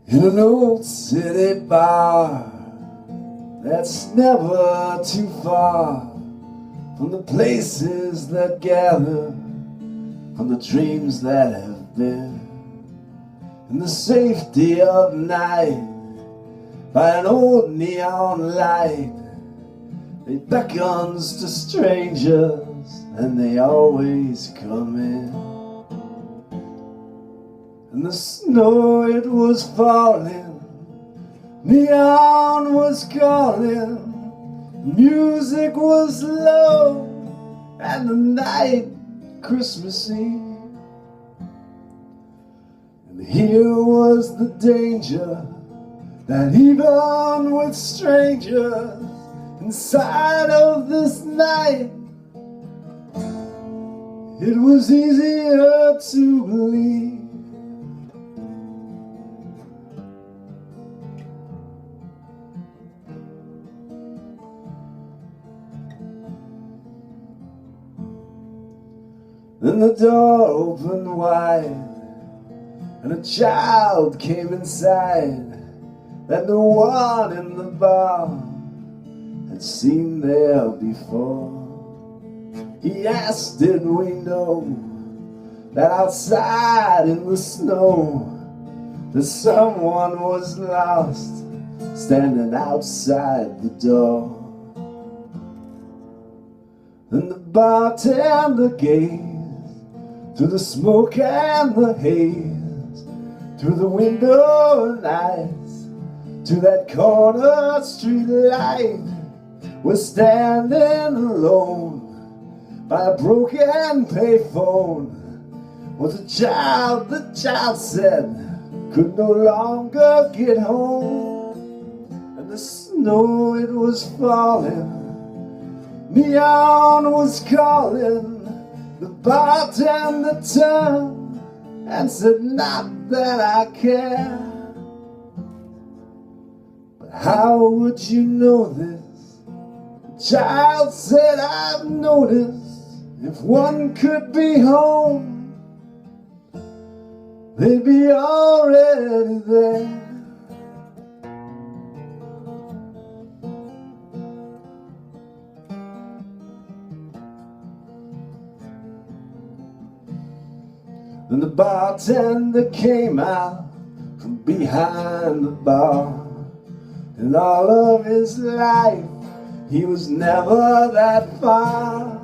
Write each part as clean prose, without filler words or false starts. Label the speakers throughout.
Speaker 1: in an old city bar that's never too far from the places that gather, from the dreams that have been. In the safety of night, by an old neon light, it beckons to strangers, and they always come in. And the snow, it was falling, neon was calling, music was low, and the night Christmassy. And here was the danger, that even with strangers inside of this night, it was easier to believe. Then the door opened wide, and a child came inside that no one in the bar had seen there before. He asked, did we know that outside in the snow that someone was lost, standing outside the door? Then the bartender gazed through the smoke and the haze, through the window and eyes, to that corner street light. We're standing alone by a broken payphone. Was a child, the child said, could no longer get home. And the snow, it was falling, neon was calling. The bartender turned and said, not that I care. But how would you know this? The child said, I've noticed, if one could be home, they'd be already there. Then the bartender came out from behind the bar. And all of his life, he was never that far.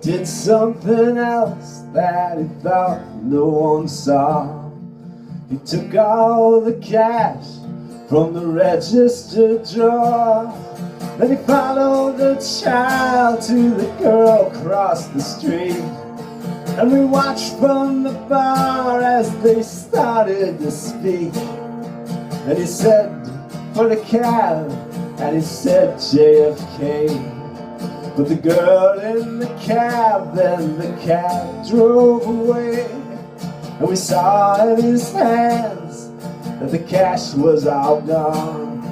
Speaker 1: Did something else that he thought no one saw. He took all the cash from the register drawer. Then he followed the child to the girl across the street. And we watched from the bar as they started to speak. And he said, for the cab, and he said JFK. But the girl in the cab, then the cab drove away. And we saw in his hands that the cash was all gone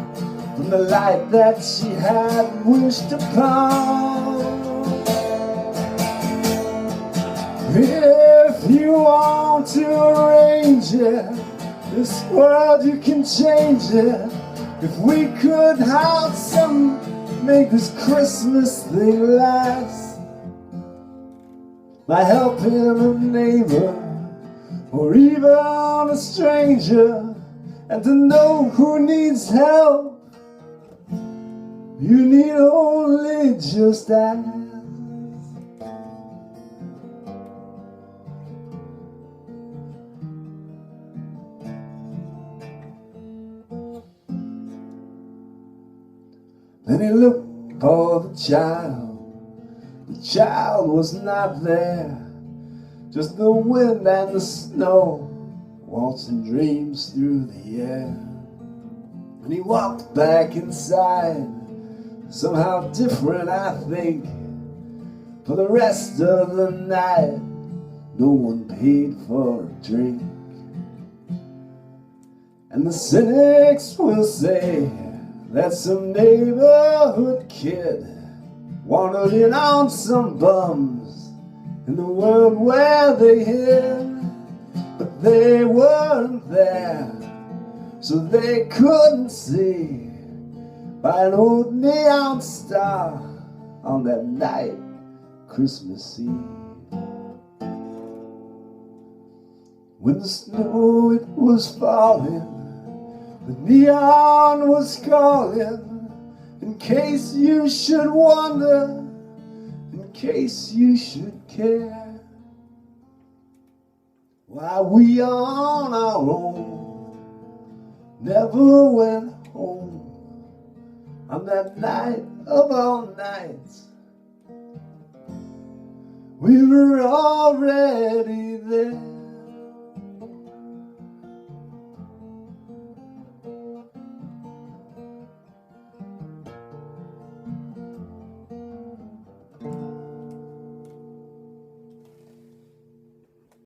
Speaker 1: from the light that she had wished upon. If you want to arrange it, this world you can change it. If we could have some, make this Christmas thing last by helping a neighbor or even a stranger, and to know who needs help, you need only just ask. Then he looked for the child. The child was not there. Just the wind and the snow waltzing dreams through the air. And he walked back inside, somehow different, I think. For the rest of the night, no one paid for a drink. And the cynics will say that some neighborhood kid wandered in on some bums in the world where they hid, but they weren't there. so they couldn't see by an old neon star on that night, Christmas Eve. When the snow it was falling, the neon was calling, in case you should wonder, in case you should care, why we on our own never went home on that night of all nights. We were already there.